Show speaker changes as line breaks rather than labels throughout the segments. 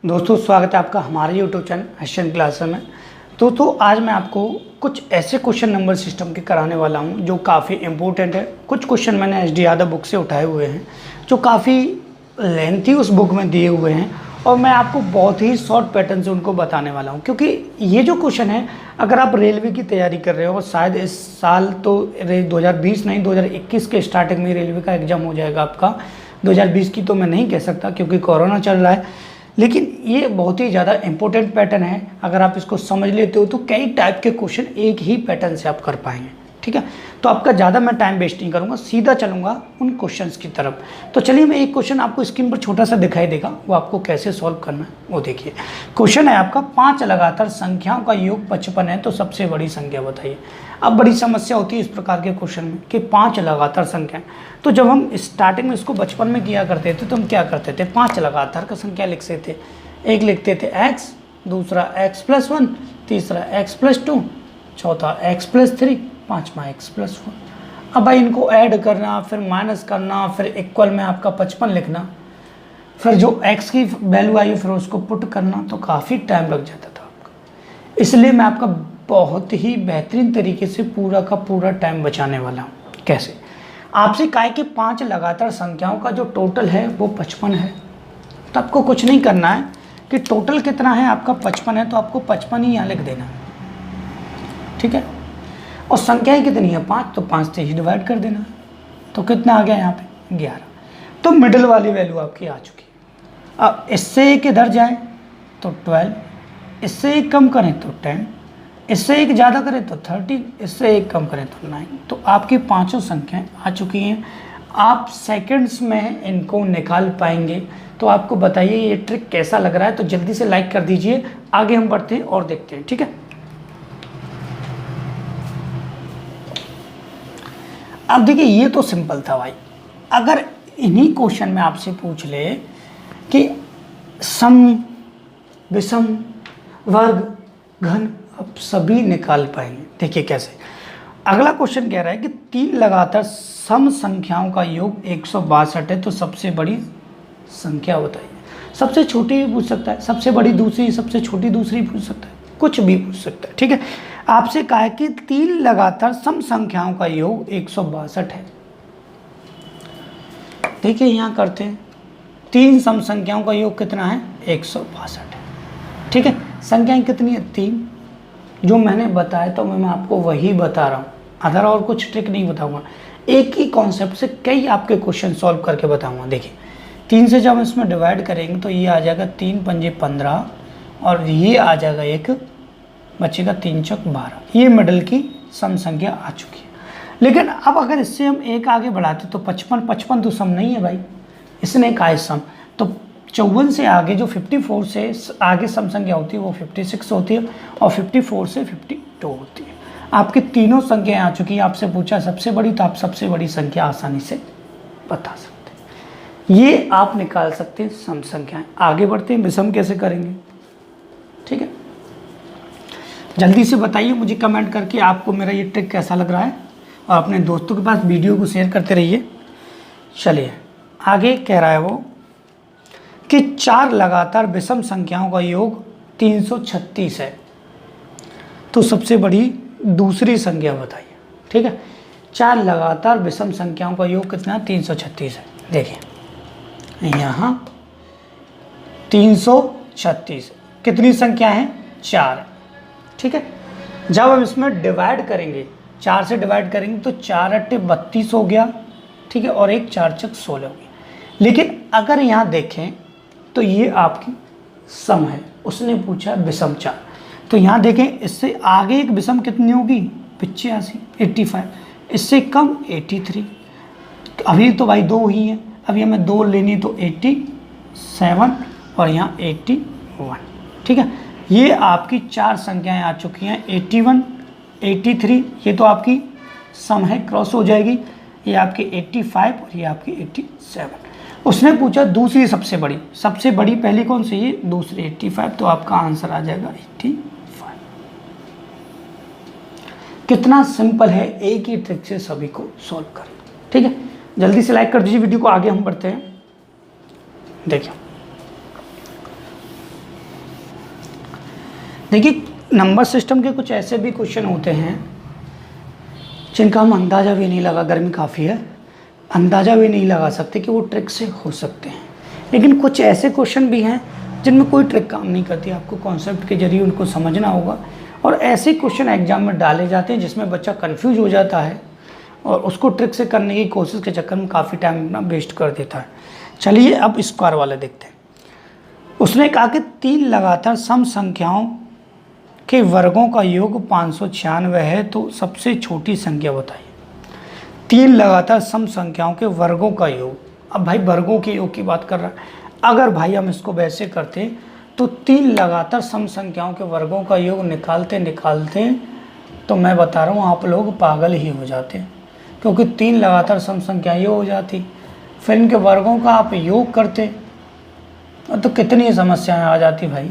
दोस्तों स्वागत है आपका हमारे यूट्यूब चैनल एशियन क्लास में। दोस्तों आज मैं आपको कुछ ऐसे क्वेश्चन नंबर सिस्टम के कराने वाला हूं जो काफ़ी इम्पोर्टेंट है। कुछ क्वेश्चन मैंने एच डी यादव बुक से उठाए हुए हैं जो काफ़ी लेंथी उस बुक में दिए हुए हैं और मैं आपको बहुत ही शॉर्ट पैटर्न से उनको बताने वाला हूं, क्योंकि ये जो क्वेश्चन है अगर आप रेलवे की तैयारी कर रहे हो और शायद इस साल तो 2020 नहीं 2021 के स्टार्टिंग में रेलवे का एग्ज़ाम हो जाएगा आपका। 2020 की तो मैं नहीं कह सकता क्योंकि कोरोना चल रहा है, लेकिन ये बहुत ही ज़्यादा इंपॉर्टेंट पैटर्न है। अगर आप इसको समझ लेते हो तो कई टाइप के क्वेश्चन एक ही पैटर्न से आप कर पाएंगे। ठीक है, तो आपका ज़्यादा मैं टाइम वेस्ट नहीं करूँगा, सीधा चलूँगा उन क्वेश्चन्स की तरफ। तो चलिए मैं एक क्वेश्चन आपको स्क्रीन पर छोटा सा दिखाई देगा, वो आपको कैसे सॉल्व करना है वो देखिए। क्वेश्चन है आपका 5 लगातार संख्याओं का योग 55 है तो सबसे बड़ी संख्या बताइए। अब बड़ी समस्या होती है इस प्रकार के क्वेश्चन में कि 5 लगातार संख्या। तो जब हम स्टार्टिंग में इसको बचपन में किया करते थे तो हम क्या करते थे, 5 लगातार का संख्या लिखते थे। एक लिखते थे x, दूसरा x+1, तीसरा x+2, चौथा x+3, पाँचवा x+4। अब भाई इनको ऐड करना, फिर माइनस करना, फिर इक्वल में आपका 55 लिखना, फिर जो x की वैल्यू आई फिर उसको पुट करना, तो काफ़ी टाइम लग जाता था आपका। इसलिए मैं आपका बहुत ही बेहतरीन तरीके से पूरा का पूरा टाइम बचाने वाला हूँ। कैसे? आपसे कहा है कि 5 लगातार संख्याओं का जो टोटल है वो 55 है। तो आपको कुछ नहीं करना है कि टोटल कितना है आपका 55 है तो आपको 55 ही यहाँ लिख देना है। ठीक है, और संख्याएं कितनी है 5, तो 5 से ही डिवाइड कर देना है। तो कितना आ गया यहाँ पे 11। तो मिडिल वाली वैल्यू आपकी आ चुकी है। अब इससे एक इधर जाए तो 12, इससे एक कम करें तो 10, इससे एक ज़्यादा करें तो 30, इससे एक कम करें तो 9। तो आपकी पाँचों संख्याएं आ चुकी हैं। आप सेकंड्स में इनको निकाल पाएंगे। तो आपको बताइए ये ट्रिक कैसा लग रहा है, तो जल्दी से लाइक कर दीजिए। आगे हम बढ़ते हैं और देखते हैं। ठीक है, अब देखिए ये तो सिंपल था भाई। अगर इन्हीं क्वेश्चन में आपसे पूछ ले कि सम, विषम, वर्ग, घन, आप सभी निकाल पाएंगे। देखिए कैसे। अगला क्वेश्चन कह रहा है कि 3 लगातार सम संख्याओं का योग 162 है तो सबसे बड़ी संख्या बताइए। सबसे छोटी भी पूछ सकता है, सबसे बड़ी दूसरी, सबसे छोटी दूसरी पूछ सकता है, कुछ भी पूछ सकता है। ठीक है, आपसे कहा है कि 3 लगातार सम संख्याओं का योग 162 है। देखिए यहाँ करते हैं, 3 सम संख्याओं का योग कितना है 162 है। ठीक है, संख्याएं कितनी है 3। जो मैंने बताया तो मैं आपको वही बता रहा हूँ, अदर और कुछ ट्रिक नहीं बताऊंगा। एक ही कॉन्सेप्ट से कई आपके क्वेश्चन सॉल्व करके बताऊंगा। देखिए 3 से जब हम इसमें डिवाइड करेंगे तो ये आ जाएगा 3 पंजे 15 और ये आ जाएगा एक बचेगा 3 चौक 12। ये मिडल की सम संख्या आ चुकी है। लेकिन अब अगर इससे हम एक आगे बढ़ाते तो 55 तो सम नहीं है भाई, इसने कहा है सम। तो 54 से आगे जो 54 से आगे सम संख्या होती है वो 56 होती है और 54 से 52 होती है। आपकी तीनों संख्याएं आ चुकी है। आपसे पूछा सबसे बड़ी, तो आप सबसे बड़ी संख्या आसानी से बता सकते हैं। ये आप निकाल सकते हैं सम संख्याएं। आगे बढ़ते हैं, विषम कैसे करेंगे। ठीक है, जल्दी से बताइए मुझे कमेंट करके आपको मेरा ये ट्रिक कैसा लग रहा है और अपने दोस्तों के पास वीडियो को शेयर करते रहिए। चलिए आगे कह रहा है वो कि 4 लगातार विषम संख्याओं का योग 336 है तो सबसे बड़ी दूसरी संख्या बताइए। ठीक है, 4 लगातार विषम संख्याओं का योग कितना है 336 है। देखिए यहाँ 336 कितनी संख्या है 4। ठीक है, जब हम इसमें डिवाइड करेंगे 4 से डिवाइड करेंगे तो 4 अट्टे 32 हो गया। ठीक है, और एक 4 चक 16 हो गया। लेकिन अगर यहाँ देखें तो ये आपकी सम है, उसने पूछा विषम 4। तो यहाँ देखें इससे आगे एक विषम कितनी होगी 85, इससे कम 83। तो अभी तो भाई 2 ही हैं, अभी हमें 2 लेनी तो 87 और यहाँ 81। ठीक है, ये आपकी 4 संख्याएं आ चुकी हैं 81, 83। ये तो आपकी सम है, क्रॉस हो जाएगी। ये आपकी 85 और ये आपकी 87। उसने पूछा दूसरी सबसे बड़ी पहली कौन सी, ये दूसरी 85। तो आपका आंसर आ जाएगा 85। कितना सिंपल है, एक ही ट्रिक से सभी को सॉल्व करें। ठीक है, जल्दी से लाइक कर दीजिए वीडियो को, आगे हम बढ़ते हैं। देखिए देखिए नंबर सिस्टम के कुछ ऐसे भी क्वेश्चन होते हैं जिनका हम अंदाज़ा भी नहीं लगा, गर्मी काफ़ी है, अंदाज़ा भी नहीं लगा सकते कि वो ट्रिक से हो सकते हैं। लेकिन कुछ ऐसे क्वेश्चन भी हैं जिनमें कोई ट्रिक काम नहीं करती, आपको कॉन्सेप्ट के जरिए उनको समझना होगा। और ऐसे क्वेश्चन एग्जाम में डाले जाते हैं जिसमें बच्चा कंफ्यूज हो जाता है और उसको ट्रिक से करने की कोशिश के चक्कर में काफ़ी टाइम अपना वेस्ट कर देता है। चलिए अब स्क्वायर वाले देखते हैं। उसने कहा कि 3 लगातार सम संख्याओं के वर्गों का योग 596 है, तो सबसे छोटी संख्या बताइए। 3 लगातार सम संख्याओं के वर्गों का योग, अब भाई वर्गों के योग की बात कर रहा है। अगर भाई हम इसको वैसे करते तो 3 लगातार सम संख्याओं के वर्गों का योग निकालते निकालते तो मैं बता रहा हूँ आप लोग पागल ही हो जाते, क्योंकि 3 लगातार सम संख्याएं हो जाती, फिर इनके वर्गों का आप योग करते तो कितनी समस्याएं आ जाती भाई।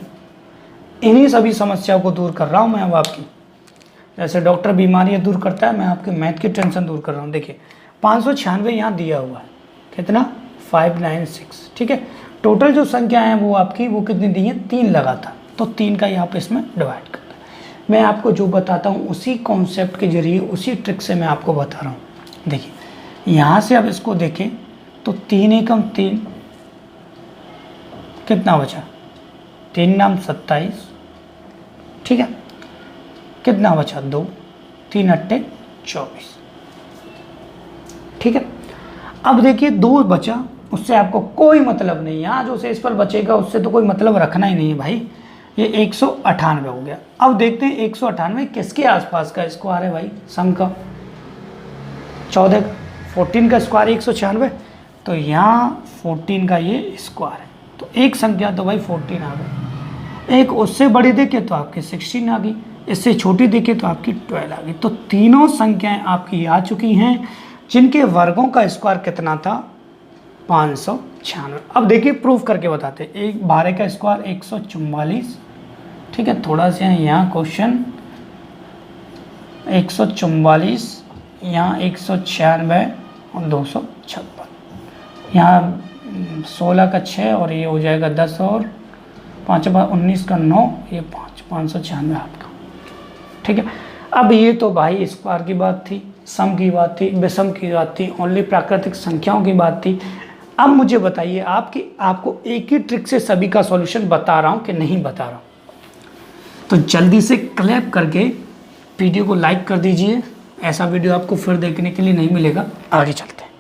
इन्हीं सभी समस्याओं को दूर कर रहा हूँ मैं अब आपकी, जैसे डॉक्टर बीमारियाँ दूर करता है, मैं आपके मैथ की टेंशन दूर कर रहा हूँ। देखिए 596 यहाँ दिया हुआ है, कितना 596, ठीक है। टोटल जो संख्या है वो आपकी वो कितनी दी है, 3 लगातार, तो 3 का यहाँ पे इसमें डिवाइड करता है। मैं आपको जो बताता हूँ उसी कॉन्सेप्ट के जरिए उसी ट्रिक से मैं आपको बता रहा हूँ। देखिए यहाँ से अब इसको देखें तो 3 एकम 3, कितना बचा, 3 नाम 27, ठीक है, कितना बचा 2, 3 अट्टे 24, ठीक है। अब देखिए 2 बचा, उससे आपको कोई मतलब नहीं, यहाँ जो शेषफल बचेगा उससे तो कोई मतलब रखना ही नहीं है भाई। ये 198 हो गया। अब देखते हैं 198 किसके आसपास का स्क्वायर है भाई, सम का 14 का, 14 का स्क्वायर 196, तो यहाँ 14 का ये स्क्वायर है, तो एक संख्या तो भाई 14 आ गई। एक उससे बड़ी देखे तो आपकी 16 आ गई, इससे छोटी देखे तो आपकी 12 आ गई। तो तीनों संख्याएं आपकी आ चुकी हैं जिनके वर्गों का स्क्वायर कितना था, 596। अब देखिए प्रूफ करके बताते हैं। एक 12 का स्क्वायर 144, ठीक है, थोड़ा सा यहाँ क्वेश्चन 144, यहाँ 196 और 256, यहाँ 16 का 6 और ये हो जाएगा 10 और 5 19 का 9, ये 596 आपका, ठीक है। अब ये तो भाई स्क्वायर की बात थी, सम की बात थी, विषम की बात थी, ओनली प्राकृतिक संख्याओं की बात थी। अब मुझे बताइए आपको एक ही ट्रिक से सभी का सॉल्यूशन बता रहा हूँ कि नहीं बता रहा हूँ, तो जल्दी से क्लैप करके वीडियो को लाइक कर दीजिए। ऐसा वीडियो आपको फिर देखने के लिए नहीं मिलेगा। आगे चलते हैं,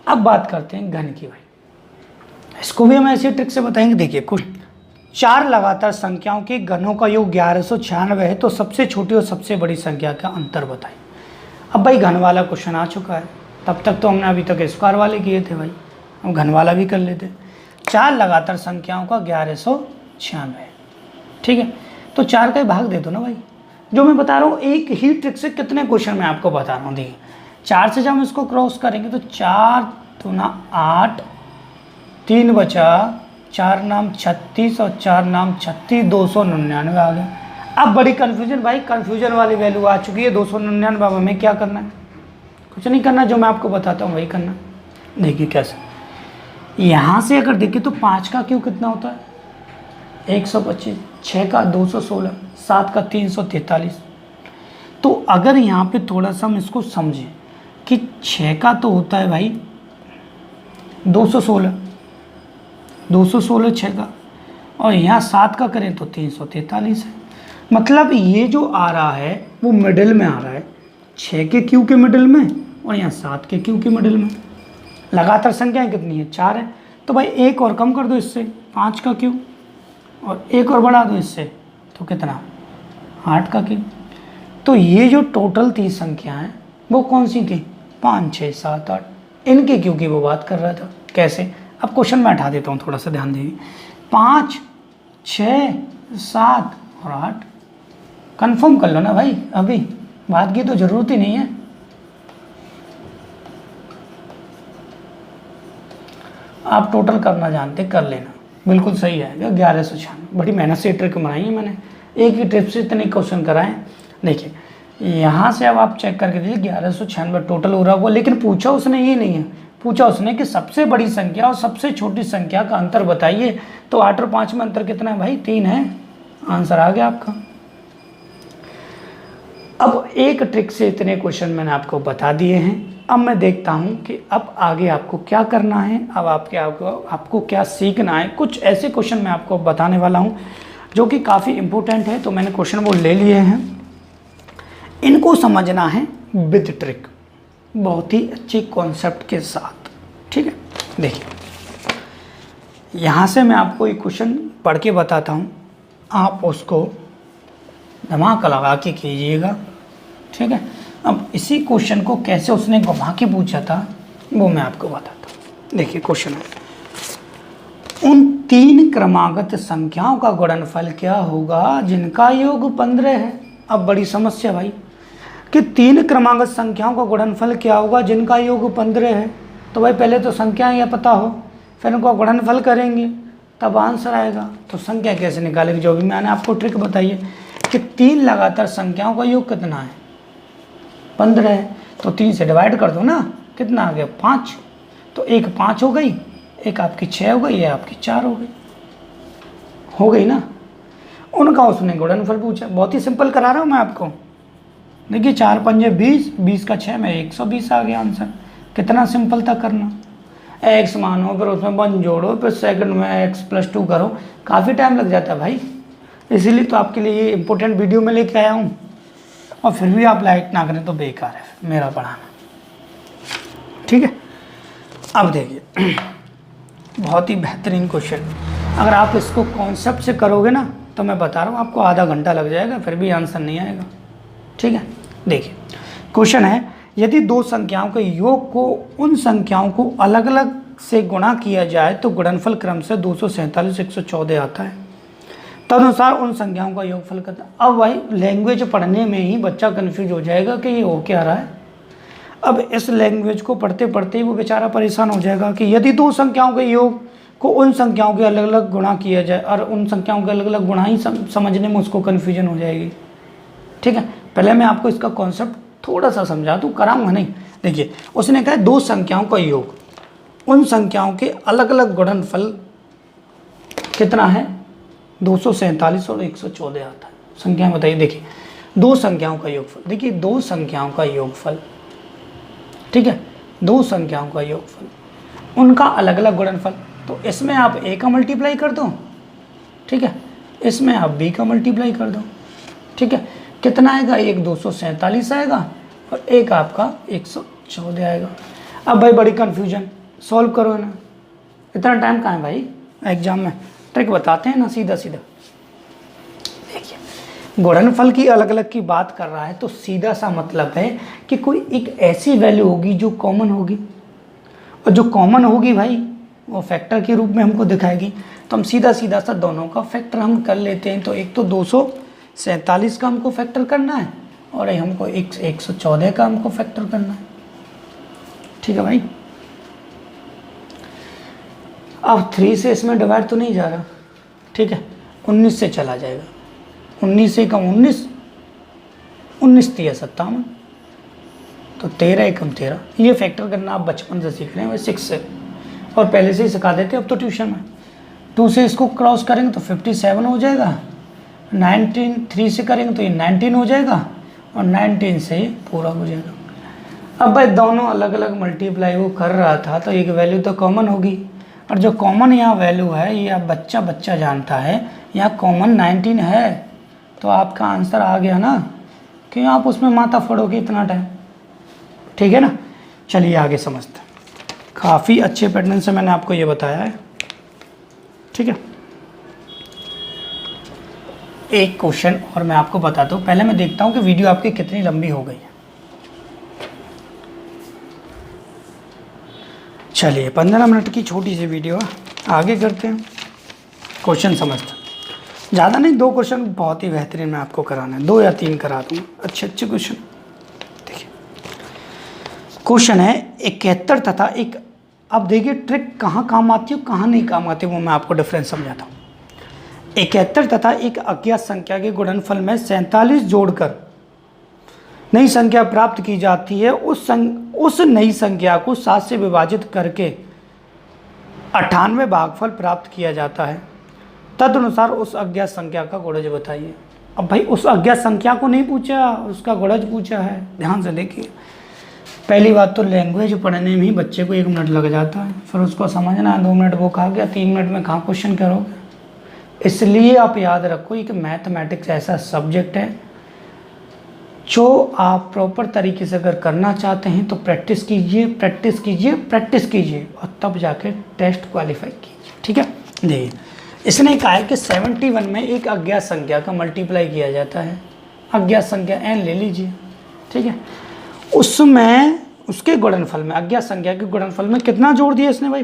अब बात करते हैं घन की भाई। इसको भी हम ऐसे ट्रिक से बताएंगे। देखिए कुछ 4 लगातार संख्याओं के घनों का योग 1196 है, तो सबसे छोटी और सबसे बड़ी संख्या का अंतर बताइए। अब भाई घन वाला क्वेश्चन आ चुका है, तब तक तो हमने अभी तक स्क्वायर वाले किए थे भाई, हम घन वाला भी कर लेते। 4 लगातार संख्याओं का 1196, ठीक है, तो 4 का भाग दे दो ना भाई। जो मैं बता रहा हूँ एक ही ट्रिक से कितने क्वेश्चन मैं आपको बता रहा हूँ। देखिए 4 से जब हम इसको क्रॉस करेंगे तो 4 दूना 8, 3 बचा, 4 नाम 36 और 4 नाम 36, 299 आ गया। अब बड़ी कन्फ्यूजन भाई, कन्फ्यूजन वाली वैल्यू आ चुकी है 299। अब हमें क्या करना है, कुछ नहीं करना, जो मैं आपको बताता हूँ वही करना। देखिए कैसे, यहाँ से अगर देखें तो 5 का क्यों कितना होता है 125, 6 का 216, 7 का 343। तो अगर यहाँ पे थोड़ा सा हम इसको समझें कि 6 का तो होता है भाई 216, 6 का, और यहाँ 7 का करें तो 343 है। मतलब ये जो आ रहा है वो मिडिल में आ रहा है, 6 के क्यू के मिडिल में और यहाँ 7 के क्यू के मिडिल में। लगातार संख्याएं कितनी है, 4 है, तो भाई एक और कम कर दो इससे, 5 का क्यू, और एक और बढ़ा दो इससे, तो कितना 8 का क्यू। तो ये जो टोटल 30 संख्या हैं वो कौन सी थी, 5, 6, 7, 8, इनके क्यू की वो बात कर रहा था। कैसे, अब क्वेश्चन मैं हटा देता हूँ, थोड़ा सा ध्यान दीजिए। 5, 6, 7 और 8 कंफर्म कर लो ना भाई, अभी बात की तो ज़रूरत ही नहीं है। आप टोटल करना जानते कर लेना, बिल्कुल सही है। 1196, बड़ी मेहनत से ट्रिक बनाई है मैंने, एक ही ट्रिप से इतने क्वेश्चन कराएं। देखिए यहाँ से अब आप चेक करके देखिए 1196 टोटल हो रहा होगा, लेकिन पूछा उसने ये नहीं है, पूछा उसने कि सबसे बड़ी संख्या और सबसे छोटी संख्या का अंतर बताइए। तो 8 और 5 में अंतर कितना है भाई, 3 है, आंसर आ गया आपका। अब एक ट्रिक से इतने क्वेश्चन मैंने आपको बता दिए हैं। अब मैं देखता हूं कि अब आगे आपको क्या करना है, अब आपको क्या सीखना है। कुछ ऐसे क्वेश्चन मैं आपको बताने वाला हूं जो कि काफ़ी इम्पोर्टेंट है। तो मैंने क्वेश्चन वो ले लिए हैं, इनको समझना है विद ट्रिक, बहुत ही अच्छी कॉन्सेप्ट के साथ। ठीक है, देखिए यहाँ से मैं आपको एक क्वेश्चन पढ़ के बताता हूँ, आप उसको दिमाग लगा के कीजिएगा। ठीक है, अब इसी क्वेश्चन को कैसे उसने घुमा के पूछा था वो मैं आपको बताता हूँ। देखिए क्वेश्चन है, उन 3 क्रमागत संख्याओं का गुणनफल क्या होगा जिनका योग 15 है। अब बड़ी समस्या भाई कि 3 क्रमागत संख्याओं का गुणनफल क्या होगा जिनका योग 15 है। तो भाई पहले तो संख्याएं या पता हो, फिर उनका गुणनफल करेंगे तब आंसर आएगा। तो संख्या कैसे निकालेंगे, जो भी मैंने आपको ट्रिक बताई है कि 3 लगातार संख्याओं का योग कितना है, 15 है। तो 3 से डिवाइड कर दो ना, कितना आ गया 5। तो एक 5 हो गई, एक आपकी 6 हो गई, ये आपकी 4 हो गई ना। उनका उसने गुणनफल पूछा, बहुत ही सिंपल करा रहा हूँ मैं आपको। देखिए 4 पंजे 20, 20 का 6 में 120 आ गया आंसर। कितना सिंपल था करना। x मानो, फिर उसमें 1 जोड़ो, फिर सेकंड में x+2 करो, काफ़ी टाइम लग जाता है भाई। इसीलिए तो आपके लिए ये इंपॉर्टेंट वीडियो में लेके आया हूँ, और फिर भी आप लाइक ना करें तो बेकार है मेरा पढ़ाना। ठीक है, अब देखिए बहुत ही बेहतरीन क्वेश्चन, अगर आप इसको कॉन्सेप्ट से करोगे ना तो मैं बता रहा हूँ आपको आधा घंटा लग जाएगा, फिर भी आंसर नहीं आएगा। ठीक है, देखिए क्वेश्चन है, यदि 2 संख्याओं के योग को उन संख्याओं को अलग अलग से गुणा किया जाए तो गुणनफल क्रम से 247, 114 आता है। तदनुसार उन संख्याओं का योगफल करता है। अब भाई लैंग्वेज पढ़ने में ही बच्चा कंफ्यूज हो जाएगा कि ये हो क्या रहा है। अब इस लैंग्वेज को पढ़ते पढ़ते ही वो बेचारा परेशान हो जाएगा कि यदि 2 संख्याओं के योग को उन संख्याओं के अलग अलग गुणा किया जाए, और उन संख्याओं के अलग अलग गुणा ही समझने में उसको कन्फ्यूजन हो जाएगी। ठीक है, पहले मैं आपको इसका कॉन्सेप्ट थोड़ा सा समझा दूँ, कराऊंगा नहीं। देखिए उसने कहा 2 संख्याओं का योग, उन संख्याओं के अलग अलग गुणनफल कितना है, 247 और 114 आता है। संख्या बताइए। देखिए 2 संख्याओं का योगफल, देखिए 2 संख्याओं का योगफल, ठीक है, 2 संख्याओं का योगफल, उनका अलग अलग गुणनफल। तो इसमें आप a का मल्टीप्लाई कर दो, ठीक है, इसमें आप b का मल्टीप्लाई कर दो। ठीक है, कितना आएगा, एक 247 आएगा और एक आपका 114 आएगा। अब भाई बड़ी कन्फ्यूजन, सॉल्व करो ना, इतना टाइम कहाँ है भाई एग्जाम में। ट्रिक बताते हैं ना सीधा सीधा। देखिए गुणनफल की अलग अलग की बात कर रहा है तो सीधा सा मतलब है कि कोई एक ऐसी वैल्यू होगी जो कॉमन होगी, और जो कॉमन होगी भाई वो फैक्टर के रूप में हमको दिखाएगी। तो हम सीधा सीधा सा दोनों का फैक्टर हम कर लेते हैं। तो एक तो 247 का हमको फैक्टर करना है, और हमको 114 का हमको फैक्टर करना है। ठीक है भाई, अब 3 से इसमें डिवाइड तो नहीं जा रहा, ठीक है, 19 से चला जाएगा, 19 से कम 19, 19 3 57, तो 13 एकम 13। ये फैक्टर करना आप बचपन से सीख रहे हैं, 6 से, और पहले से ही सिखा देते अब तो ट्यूशन में। 2 से इसको क्रॉस करेंगे तो 57 हो जाएगा, 19 3 से करेंगे तो ये 19 हो जाएगा, और 19 से पूरा हो जाएगा। अब भाई दोनों अलग अलग मल्टीप्लाई वो कर रहा था तो एक वैल्यू तो कॉमन होगी, और जो कॉमन यहाँ वैल्यू है ये आप बच्चा जानता है, यहाँ कॉमन 19 है। तो आपका आंसर आ गया ना, क्यों आप उसमें माथा फोड़ोगे इतना टाइम। ठीक है ना, चलिए आगे समझते हैं। काफ़ी अच्छे पैटर्न से मैंने आपको ये बताया है। ठीक है, एक क्वेश्चन और मैं आपको बताता हूँ। पहले मैं देखता हूँ कि वीडियो आपकी कितनी लंबी हो गई है। चलिए 15 मिनट की छोटी सी वीडियो है, आगे करते हैं, क्वेश्चन समझते हैं। ज़्यादा नहीं, 2 क्वेश्चन बहुत ही बेहतरीन मैं आपको कराना है, 2 या 3 करा दूँगा, अच्छे क्वेश्चन। देखिए क्वेश्चन है 71 तथा एक, अब देखिए ट्रिक कहाँ काम आती है कहाँ नहीं काम आती, वो मैं आपको डिफरेंस समझाता हूँ। 71 तथा एक अज्ञात संख्या के गुणनफल में 47 जोड़कर नई संख्या प्राप्त की जाती है। उस नई संख्या को 7 से विभाजित करके 98 भागफल प्राप्त किया जाता है। तदनुसार उस अज्ञात संख्या का गुणज बताइए। अब भाई उस अज्ञात संख्या को नहीं पूछा, उसका गुणज पूछा है। ध्यान से देखिए, पहली बात तो लैंग्वेज पढ़ने में ही बच्चे को 1 मिनट लग जाता है, फिर उसको समझना 2 मिनट वो खा गया, 3 मिनट में कहाँ क्वेश्चन करोगे। इसलिए आप याद रखो कि मैथमेटिक्स ऐसा सब्जेक्ट है जो आप प्रॉपर तरीके से अगर करना चाहते हैं तो प्रैक्टिस कीजिए, प्रैक्टिस कीजिए, प्रैक्टिस कीजिए और तब जाके टेस्ट क्वालिफाई कीजिए। ठीक है, देखिए इसने कहा है कि 71 में एक अज्ञात संख्या का मल्टीप्लाई किया जाता है। अज्ञात संख्या n ले लीजिए, ठीक है, उसमें उसके गुणनफल में, अज्ञात संख्या के गुणनफल में कितना जोड़ दिया इसने भाई?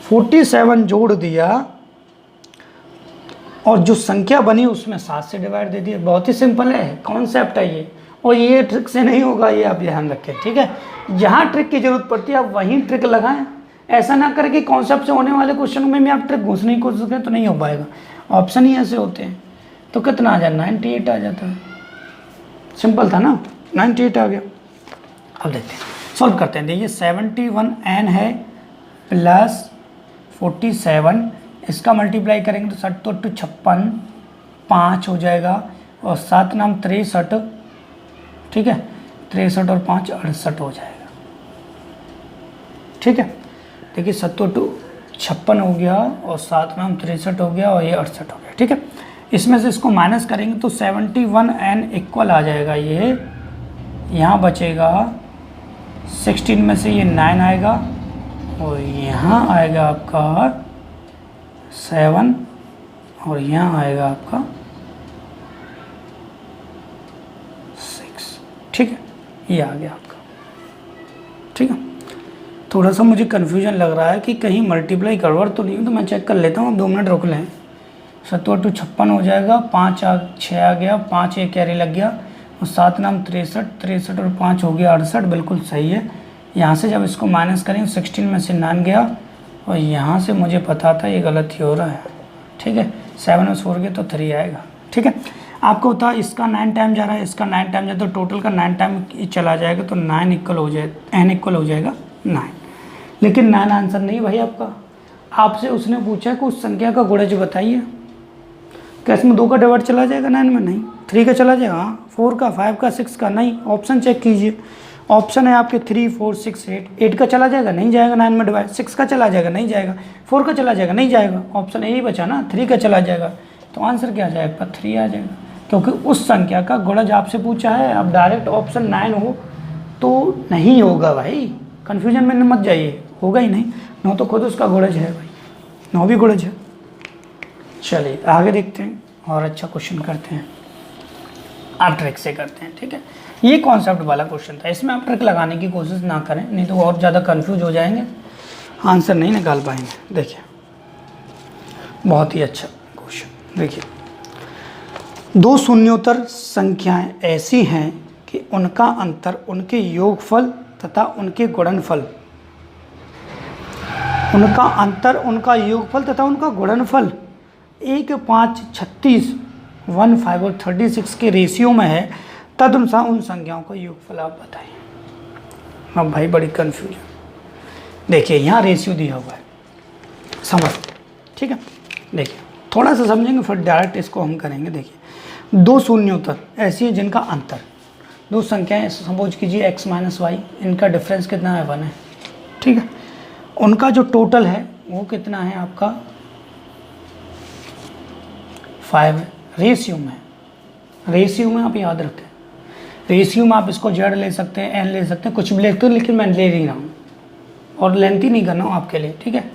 47 जोड़ दिया और जो संख्या बनी उसमें 7 से डिवाइड दे दिया। बहुत ही सिंपल है, कॉन्सेप्ट है ये, और ये ट्रिक से नहीं होगा, ये आप ध्यान रखें। ठीक है, जहाँ ट्रिक की जरूरत पड़ती है आप वहीं ट्रिक लगाएं, ऐसा ना करके कॉन्सेप्ट से होने वाले क्वेश्चन में भी आप ट्रिक घुसने की कोशिश करें तो नहीं हो पाएगा। ऑप्शन ही ऐसे होते हैं। तो कितना आ जाए? 98 आ जाता है। सिंपल था ना, 98 आ गया। अब देखते हैं, सॉल्व करते हैं। देखिए 71n है प्लस 47, इसका मल्टीप्लाई करेंगे तो 7 तो 56, 5 हो जाएगा और 7 नाम 63, ठीक है, 63 और 5 68 हो जाएगा। ठीक है, देखिए 7 तो 56 हो गया और 7 नाम 63 हो गया और ये 68 हो गया। ठीक है, इसमें से इसको माइनस करेंगे तो 71n इक्वल आ जाएगा, ये यहाँ बचेगा 16 में से ये 9 आएगा और यहाँ आएगा आपका 7 और यहाँ आएगा आपका 6। ठीक है, ये आ गया आपका। ठीक है, थोड़ा सा मुझे कन्फ्यूजन लग रहा है कि कहीं मल्टीप्लाई गड़बड़ तो नहीं, तो मैं चेक कर लेता हूँ। 2 मिनट रुक लें। 7 × 2 56 हो जाएगा, 6 आ गया, 5 एक कैरी लग गया और 7 नाम 63 और 5 हो गया 68, बिल्कुल सही है। यहाँ से जब इसको माइनस करेंगे 16 में से 9 गया और यहाँ से मुझे पता था ये गलत ही हो रहा है। ठीक है, 7 में 4 गया तो 3 आएगा। ठीक है, आपको बता इसका 9 टाइम जा रहा है, इसका 9 टाइम जा, तो टोटल का 9 टाइम चला जाएगा तो 9 इक्वल हो जाए, n इक्वल हो जाएगा 9। लेकिन 9 आंसर नहीं भाई आपका। आपसे उसने पूछा कि उस संख्या का गुणज बताइए। क्या इसमें 2 का डिवाइड चला जाएगा 9 में? नहीं। 3 का चला जाएगा? हाँ। 4 का, 5 का, 6 का? नहीं। ऑप्शन चेक कीजिए, ऑप्शन है आपके 3, 4, 6, 8। 8 का चला जाएगा? नहीं जाएगा 9 में डिवाइड। 6 का चला जाएगा? नहीं जाएगा। 4 का चला जाएगा? नहीं जाएगा। ऑप्शन यही बचा ना, 3 का चला जाएगा। तो आंसर क्या आ जाएगा? 3 आ जाएगा, क्योंकि उस संख्या का गुणज आपसे पूछा है। अब डायरेक्ट ऑप्शन 9 हो तो नहीं होगा भाई, कन्फ्यूजन में मत जाइए, होगा ही नहीं। 9 तो खुद उसका गुणज है भाई, 9 भी गुणज है। चलिए आगे देखते हैं और अच्छा क्वेश्चन करते हैं। आप ट्रिक से करते हैं। ठीक है, ये कॉन्सेप्ट वाला क्वेश्चन था, इसमें आप ट्रिक लगाने की कोशिश ना करें, नहीं तो और ज़्यादा कंफ्यूज हो जाएंगे, आंसर नहीं निकाल पाएंगे। देखिए बहुत ही अच्छा क्वेश्चन। देखिए 2 शून्योत्तर संख्याएं ऐसी हैं कि उनका अंतर उनके योगफल तथा उनके गुणनफल, उनका अंतर उनका योगफल तथा उनका गुणनफल 1, 5, 36, 15 और 36 के रेशियो में है, तदनुसार उन संख्याओं का योगफल आप बताइए। अब भाई बड़ी कन्फ्यूजन। देखिए यहाँ रेशियो दिया हुआ है, समझते। ठीक है, देखिए थोड़ा सा समझेंगे फिर डायरेक्ट इसको हम करेंगे। देखिए 2 शून्योत्तर ऐसी है जिनका अंतर, 2 संख्याएं सपोज कीजिए x - y, इनका डिफरेंस कितना है? 1 है। ठीक है, उनका जो टोटल है वो कितना है आपका? 5 है। रेशियो में, रेशियो में आप याद रखें, रेशियो में आप इसको z ले सकते हैं, n ले सकते हैं, कुछ भी ले सकते हैं, लेकिन मैं ले नहीं रहा हूँ और लेंथी नहीं करना हूँ आपके लिए। ठीक है,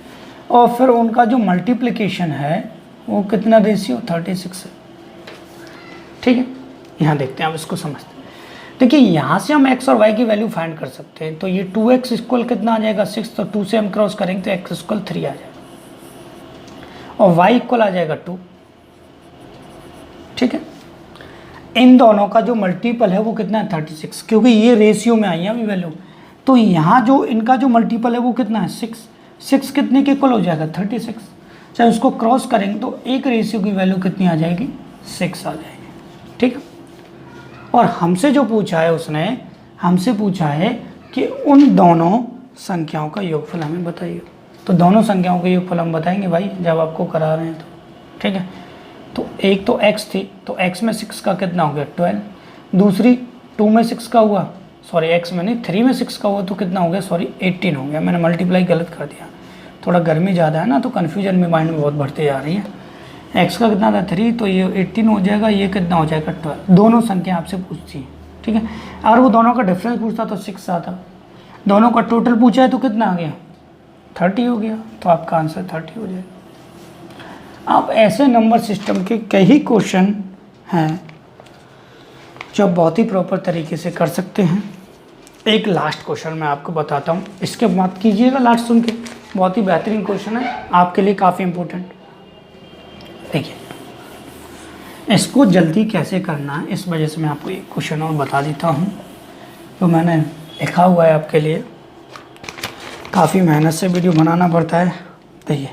और फिर उनका जो मल्टीप्लिकेशन है वो कितना रेशियो? 36 है। ठीक है, यहाँ देखते हैं, आप इसको समझते हैं। देखिए यहाँ से हम x और y की वैल्यू फाइंड कर सकते हैं। तो ये 2x इक्वल कितना आ जाएगा? 6। तो 2 से हम क्रॉस करेंगे तो x इक्वल 3 आ जाएगा और y इक्वल आ जाएगा 2। ठीक है, इन दोनों का जो मल्टीपल है वो कितना है? 36, क्योंकि ये रेशियो में आई है अभी वैल्यू। तो यहाँ जो इनका जो मल्टीपल है वो कितना है? 6। 6 कितने के इक्वल हो जाएगा? 36। चाहे उसको क्रॉस करेंगे तो एक रेशियो की वैल्यू कितनी आ जाएगी? 6 आ जाएगी। ठीक है, और हमसे जो पूछा है, उसने हमसे पूछा है कि उन दोनों संख्याओं का योगफल हमें बताइए। तो दोनों संख्याओं का योगफल हम बताएंगे भाई जब आपको करा रहे हैं तो। ठीक है, तो एक तो x थी, तो x में 6 का कितना हो गया 12, दूसरी 2 में 6 का हुआ, सॉरी x में नहीं 3 में 6 का हुआ तो कितना हो गया, सॉरी 18 हो गया, मैंने मल्टीप्लाई गलत कर दिया, थोड़ा गर्मी ज़्यादा है ना तो कन्फ्यूजन में माइंड में बहुत बढ़ते जा रही है। x का कितना था 3, तो ये 18 हो जाएगा, ये कितना हो जाएगा 12। दोनों संख्या आपसे पूछती है, ठीक है। अगर वो दोनों का डिफरेंस पूछता तो 6 आता, दोनों का टोटल पूछा है तो कितना आ गया 30 हो गया, तो आपका आंसर 30 हो जाएगा। अब ऐसे नंबर सिस्टम के कई क्वेश्चन हैं जो बहुत ही प्रॉपर तरीके से कर सकते हैं। एक लास्ट क्वेश्चन मैं आपको बताता हूँ, इसके बाद कीजिएगा लास्ट सुन के, बहुत ही बेहतरीन क्वेश्चन है आपके लिए, काफ़ी इम्पोर्टेंट। देखिए इसको जल्दी कैसे करना है, इस वजह से मैं आपको एक क्वेश्चन और बता देता हूँ तो मैंने लिखा हुआ है आपके लिए, काफ़ी मेहनत से वीडियो बनाना पड़ता है। देखिए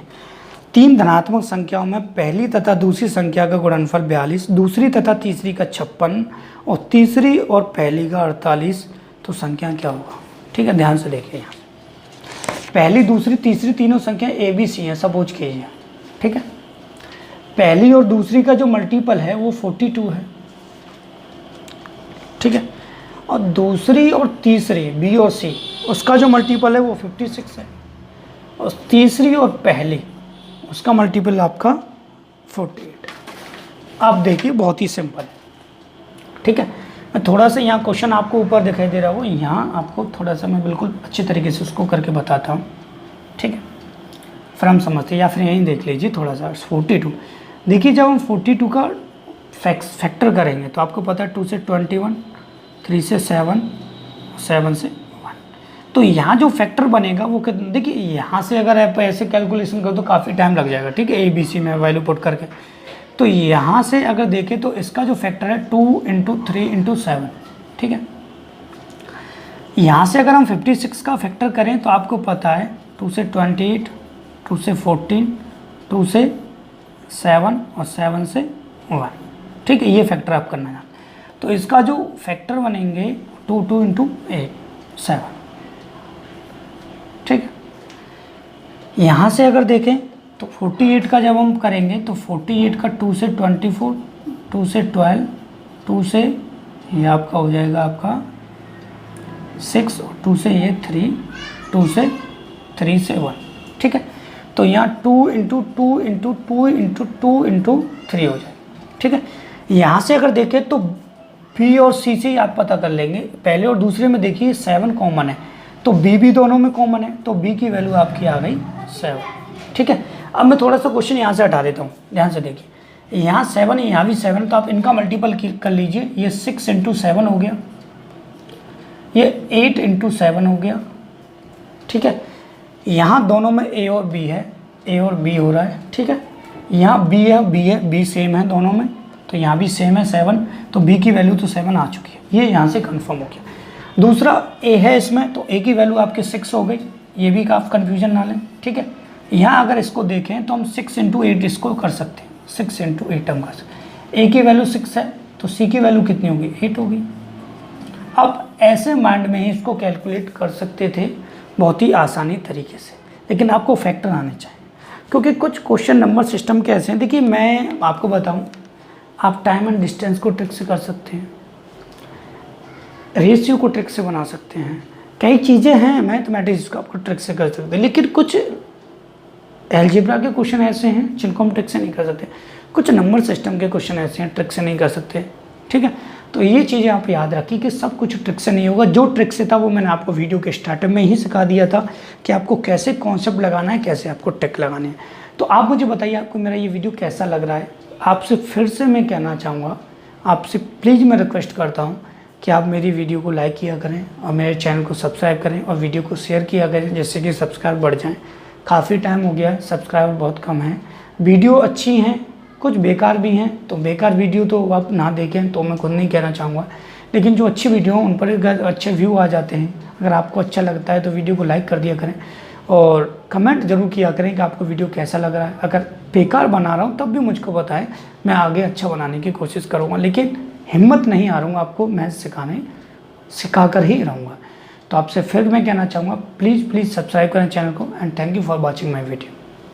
3 धनात्मक संख्याओं में पहली तथा दूसरी संख्या का गुणनफल 42, दूसरी तथा तीसरी का 56 और तीसरी और पहली का 48, तो संख्या क्या होगा। ठीक है, ध्यान से देखिए, यहाँ पहली दूसरी तीसरी तीनों संख्या ABC हैं, सपोज कीजिए। ठीक है, पहली और दूसरी का जो मल्टीपल है वो 42 है। ठीक है, और दूसरी और तीसरी B और C उसका जो मल्टीपल है वो 56 है, और तीसरी और पहली उसका मल्टीपल आपका 48। आप देखिए बहुत ही सिंपल है। ठीक है, मैं थोड़ा सा यहाँ क्वेश्चन आपको ऊपर दिखाई दे रहा हो, यहाँ आपको थोड़ा सा मैं बिल्कुल अच्छे तरीके से उसको करके बताता हूँ। ठीक है, फिर हम समझते हैं, या फिर यहीं देख लीजिए थोड़ा सा 42। देखिए जब हम 42 का फैक्टर करेंगे तो आपको पता है 2 से 21, 3 से 7, 7 से 1, तो यहाँ जो फैक्टर बनेगा वो कितना, देखिए यहाँ से अगर आप ऐसे कैलकुलेशन करो तो काफ़ी टाइम लग जाएगा। ठीक है, ABC में वैल्यू पुट करके, तो यहाँ से अगर देखें तो इसका जो फैक्टर है 2 × 3 × 7। ठीक है, यहाँ से अगर हम 56 का फैक्टर करें तो आपको पता है 2 से 28, 2 से 14, 2 से 7 और 7 से 1। ठीक है, ये फैक्टर आप करना है, तो इसका जो फैक्टर बनेंगे 2 × 8 7। ठीक है, यहाँ से अगर देखें तो 48 का जब हम करेंगे तो 48 का 2 से 24, 2 से 12, 2 से ये आपका हो जाएगा आपका 6 और 2 से ये 3, 2 से 3 से 1। ठीक है, तो यहाँ 2 × 2 × 2 × 2 × 3 हो जाए। ठीक है, यहाँ से अगर देखें तो B और C से ही आप पता कर लेंगे, पहले और दूसरे में देखिए 7 कॉमन है, तो B भी दोनों में कॉमन है, तो B की वैल्यू आपकी आ गई 7। ठीक है, अब मैं थोड़ा सा क्वेश्चन यहाँ से हटा देता हूँ, ध्यान से देखिए, यहाँ 7 है, यहाँ भी 7, तो आप इनका मल्टीपल कर लीजिए, ये 6 × 7 हो गया, ये 8 × 7 हो गया। ठीक है, यहाँ दोनों में A और B है, A और B हो रहा है। ठीक है, यहाँ B है, B सेम है दोनों में, तो यहाँ भी सेम है 7, तो B की वैल्यू तो 7 आ चुकी है, ये यहाँ से कंफर्म हो गया। दूसरा A है इसमें, तो A की वैल्यू आपकी 6 हो गई, ये भी आप कन्फ्यूजन ना लें। ठीक है, यहाँ अगर इसको देखें तो हम 6 × 8 इसको कर सकते हैं, 6 × 8 हम कर सकते हैं। A की वैल्यू 6 है तो C की वैल्यू कितनी होगी, 8 होगी। अब ऐसे माइंड में ही इसको कैलकुलेट कर सकते थे बहुत ही आसानी तरीके से, लेकिन आपको फैक्टर आने चाहिए, क्योंकि कुछ क्वेश्चन नंबर सिस्टम के ऐसे हैं। देखिए मैं आपको बताऊं, आप टाइम एंड डिस्टेंस को ट्रिक से कर सकते हैं, रेशियो को ट्रिक से बना सकते हैं, कई चीज़ें हैं मैथमेटिक्स को आपको ट्रिक से कर सकते हैं, लेकिन कुछ एलजेब्रा के क्वेश्चन ऐसे हैं जिनको हम ट्रिक से नहीं कर सकते, कुछ नंबर सिस्टम के क्वेश्चन ऐसे हैं ट्रिक से नहीं कर सकते। ठीक है, तो ये चीज़ें आप याद रखिए कि सब कुछ ट्रिक से नहीं होगा। जो ट्रिक से था वो मैंने आपको वीडियो के स्टार्टिंग में ही सिखा दिया था कि आपको कैसे कॉन्सेप्ट लगाना है, कैसे आपको ट्रिक लगानी है। तो आप मुझे बताइए आपको मेरा ये वीडियो कैसा लग रहा है। आपसे फिर से मैं कहना चाहूँगा, आपसे प्लीज़ मैं रिक्वेस्ट करता हूँ कि आप मेरी वीडियो को लाइक किया करें और मेरे चैनल को सब्सक्राइब करें और वीडियो को शेयर किया करें, जिससे कि सब्सक्राइब बढ़ जाएँ। काफ़ी टाइम हो गया है, सब्सक्राइबर बहुत कम है। वीडियो अच्छी हैं, कुछ बेकार भी हैं, तो बेकार वीडियो तो आप ना देखें तो मैं खुद नहीं कहना चाहूँगा, लेकिन जो अच्छी वीडियो हैं उन पर अच्छे व्यू आ जाते हैं। अगर आपको अच्छा लगता है तो वीडियो को लाइक कर दिया करें और कमेंट ज़रूर किया करें कि आपको वीडियो कैसा लग रहा है। अगर बेकार बना रहा हूँ तब भी मुझको बताएं, मैं आगे अच्छा बनाने की कोशिश करूँगा, लेकिन हिम्मत नहीं हारूँगा, आपको मैं सिखा कर ही रहूँगा। तो आपसे फिर मैं कहना चाहूँगा, प्लीज़ सब्सक्राइब करें चैनल को, and thank you for watching my video.